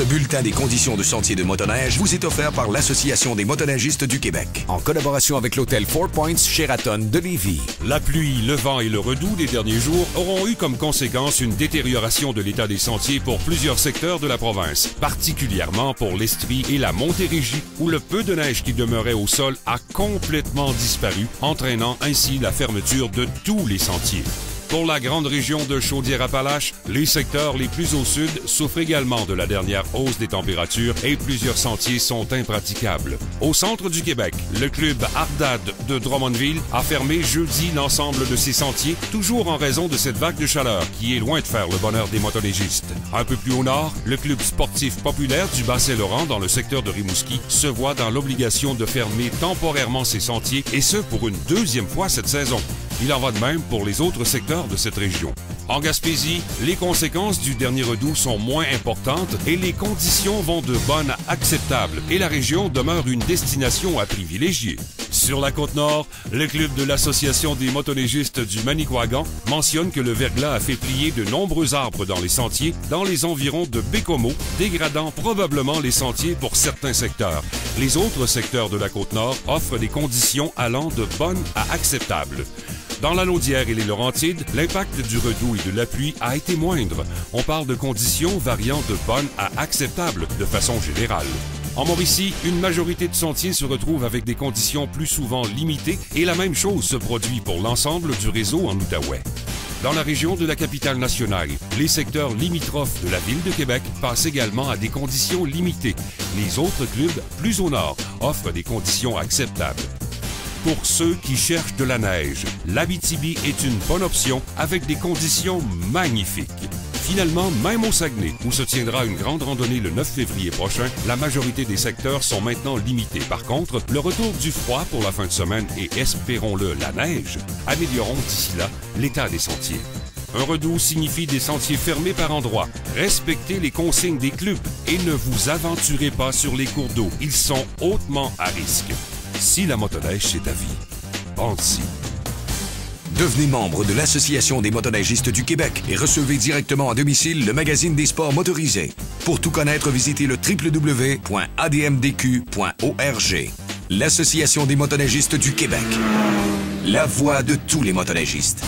Ce bulletin des conditions de sentier de motoneige vous est offert par l'Association des motoneigistes du Québec, en collaboration avec l'hôtel Four Points Sheraton de Lévis. La pluie, le vent et le redoux des derniers jours auront eu comme conséquence une détérioration de l'état des sentiers pour plusieurs secteurs de la province, particulièrement pour l'Estrie et la Montérégie, où le peu de neige qui demeurait au sol a complètement disparu, entraînant ainsi la fermeture de tous les sentiers. Pour la grande région de Chaudière-Appalaches, les secteurs les plus au sud souffrent également de la dernière hausse des températures et plusieurs sentiers sont impraticables. Au centre du Québec, le club Ardad de Drummondville a fermé jeudi l'ensemble de ses sentiers, toujours en raison de cette vague de chaleur qui est loin de faire le bonheur des motoneigistes. Un peu plus au nord, le club sportif populaire du Bas-Saint-Laurent dans le secteur de Rimouski se voit dans l'obligation de fermer temporairement ses sentiers et ce pour une deuxième fois cette saison. Il en va de même pour les autres secteurs de cette région. En Gaspésie, les conséquences du dernier redoux sont moins importantes et les conditions vont de bonnes à acceptables et la région demeure une destination à privilégier. Sur la Côte-Nord, le club de l'Association des motoneigistes du Manicouagan mentionne que le verglas a fait plier de nombreux arbres dans les sentiers dans les environs de Bécomo, dégradant probablement les sentiers pour certains secteurs. Les autres secteurs de la Côte-Nord offrent des conditions allant de bonnes à acceptables. Dans la Laudière et les Laurentides, l'impact du redoux et de la pluie a été moindre. On parle de conditions variant de bonnes à acceptables de façon générale. En Mauricie, une majorité de sentiers se retrouvent avec des conditions plus souvent limitées et la même chose se produit pour l'ensemble du réseau en Outaouais. Dans la région de la capitale nationale, les secteurs limitrophes de la ville de Québec passent également à des conditions limitées. Les autres clubs, plus au nord, offrent des conditions acceptables. Pour ceux qui cherchent de la neige, l'Abitibi est une bonne option avec des conditions magnifiques. Finalement, même au Saguenay, où se tiendra une grande randonnée le 9 février prochain, la majorité des secteurs sont maintenant limités. Par contre, le retour du froid pour la fin de semaine et, espérons-le, la neige, amélioreront d'ici là l'état des sentiers. Un redoux signifie des sentiers fermés par endroits. Respectez les consignes des clubs et ne vous aventurez pas sur les cours d'eau. Ils sont hautement à risque. Si la motoneige, c'est ta vie, pense-y. Devenez membre de l'Association des motoneigistes du Québec et recevez directement à domicile le magazine des sports motorisés. Pour tout connaître, visitez le www.admdq.org. L'Association des motoneigistes du Québec. La voix de tous les motoneigistes.